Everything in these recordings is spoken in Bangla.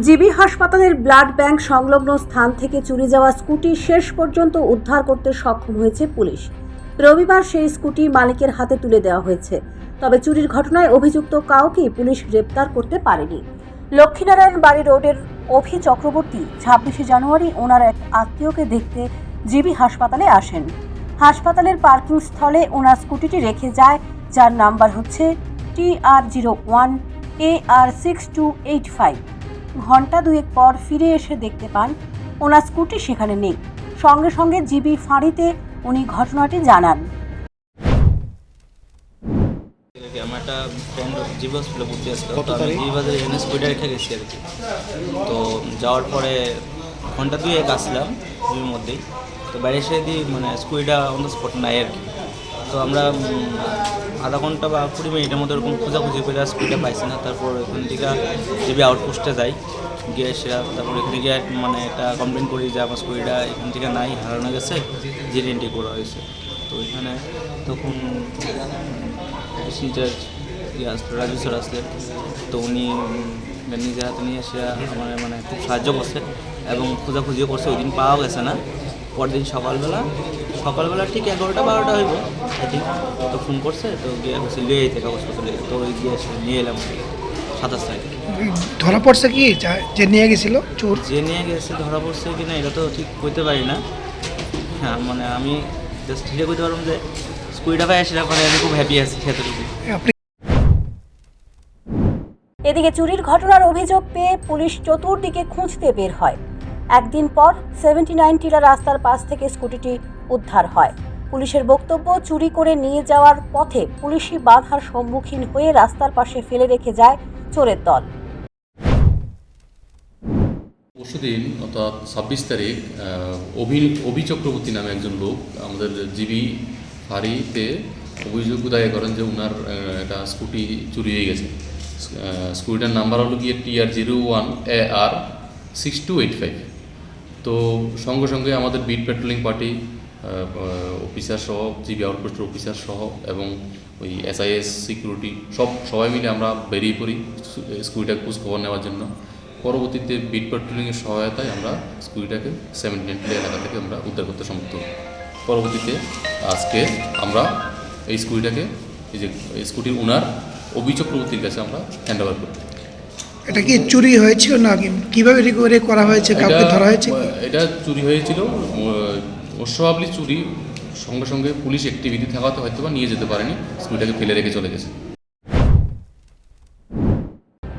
জিবি হাসপাতালের ব্লাড ব্যাংক সংলগ্ন স্থান থেকে চুরি যাওয়া স্কুটি শেষ পর্যন্ত উদ্ধার করতে সক্ষম হয়েছে পুলিশ। রবিবার সেই স্কুটি মালিকের হাতে তুলে দেওয়া হয়েছে। তবে চুরির ঘটনায় অভিযুক্ত কাউকেই পুলিশ গ্রেপ্তার করতে পারেনি। লক্ষ্মীনারায়ণ বাড়ি রোডের অভি চক্রবর্তী 26শে জানুয়ারি ওনার এক আত্মীয়কে দেখতে জিবি হাসপাতালে আসেন। হাসপাতালের পার্কিং স্থলে ওনার স্কুটিটি রেখে যায়, যার নাম্বার হচ্ছে TR01 AR6285। ঘন্টা দুয়েক পর ফিরে এসে দেখতে পান ওনার স্কুটি সেখানে নেই। সঙ্গে সঙ্গে জিবি ফাঁড়িতে উনি ঘটনাটি জানান। আমার একটা ফ্রেন্ড জিবি হসপিটালে ভর্তি আসলো, তো আমি জিবি বাজারে এখানে স্কুটিটা রেখে গেছি আর কি। তো যাওয়ার পরে ঘন্টা দুয়েক আসলাম জিবির মধ্যেই, তো বাইরে এসে দিই মানে স্কুটিটা অন দ্য স্পট নাই আর কি। তো আমরা আধা ঘন্টা বা 20 মিনিটের মধ্যে ওরকম খোঁজাখুঁজি করে স্কুটিটা পাইছি না। তারপর এখান থেকে জিবি আউটপোস্টে যাই, গিয়ে সেরা তারপর এখানে গিয়ে মানে একটা কমপ্লেন করি যে আমার স্কুটিটা এখান থেকে নাই, হারানো গেছে, জিডি এন্ট্রি করা হয়েছে। তো এখানে তখন রাজু স্যার আসলেন, তো উনি নিজের হাতে নিয়ে এসে আমার মানে খুব সাহায্য করছে এবং খোঁজাখুঁজিও করছে। ওই দিন পাওয়া গেছে না, পরদিন সকালবেলা ঠিক 11টা-12টা হইব আই থিঙ্ক। তো ফোন করছে, তো গিয়ে বলছে লিয়ে যেতে কাগজপত্র লিয়ে, তো ওই গিয়ে নিয়ে এলাম 27 তারিখে। ধরা পড়ছে কি যে নিয়ে গেছিল চোর? যে নিয়ে গেছে ধরা পড়ছে কি না এটা তো ঠিক কইতে পারি না। হ্যাঁ, মানে আমি জাস্ট ঠিক কইতে পারলাম যে স্কুটিটা পাই আসলে মানে আমি খুব হ্যাপি আছি ক্ষেত্রে। এদিকে চুরির ঘটনার অভিযোগ পেয়ে পুলিশ চতুর্দিকে খুঁজতে বের হয়। একদিন পর 79 টিলা রাস্তার পাশ থেকে স্কুটিটি উদ্ধার হয়। পুলিশের বক্তব্য, চুরি করে নিয়ে যাওয়ার পথে পুলিশি বাধার সম্মুখীন হয়ে রাস্তার পাশে ফেলে রেখে যায় চোরের দল। পরশুদিন অর্থাৎ 26 তারিখ অভি চক্রবর্তী নামে একজন লোক আমাদের জিবি ফাঁড়িতে অভিযোগ দায়ের করেন যে ওনার একটা স্কুটি চুরি হয়ে গেছে। স্কুটিটার নাম্বার হলো গিয়ে TR01 AR6285। তো সঙ্গে সঙ্গে আমাদের বিট পেট্রোলিং পার্টি অফিসার সহ, জিবি আউটপোস্টের অফিসার সহ এবং ওই SIS সিকিউরিটি সবাই মিলে আমরা বেরিয়ে পড়ি স্কুটিটার খোঁজ খবর নেওয়ার জন্য। পরবর্তীতে বিট পেট্রোলিংয়ের সহায়তায় আমরা স্কুটিটাকে 79 টিলা এলাকা থেকে আমরা উদ্ধার করতে সমর্থ হই। পরবর্তীতে আজকে আমরা এই স্কুটিটাকে, এই যে স্কুটির ওনার অভি চক্রবর্তীর কাছে আমরা হ্যান্ড ওভার করি। এটা কি চুরি হয়েছিল না কিভাবে রিকভারি করা হয়েছে? কাউকে ধরা হয়েছে? এটা চুরি হয়েছিল, অস্বাভাবিক চুরি। সঙ্গে সঙ্গে পুলিশ অ্যাক্টিভিটি থাকাতে হয়তো বা নিয়ে যেতে পারেনি, স্কুটিটাকে ফেলে রেখে চলে গেছে।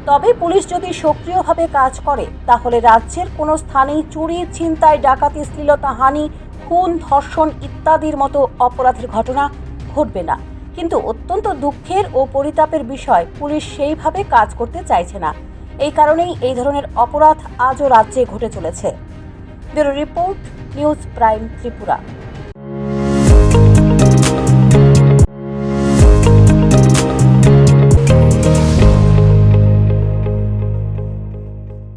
তবে পুলিশ যদি সক্রিয়ভাবে কাজ করে তাহলে রাজ্যের কোনো স্থানেই চুরি, ছিনতাই, ডাকাতি, শ্লীলতাহানি, খুন, ধর্ষণ ইত্যাদির মতো অপরাধের ঘটনা ঘটবে না। কিন্তু অত্যন্ত দুঃখের ও পরিতাপের বিষয়, পুলিশ সেইভাবে কাজ করতে চাইছে না। এই কারণেই এই ধরনের অপরাধ আজও রাজ্যে ঘটে চলেছে। Bureau report, news prime Tripura.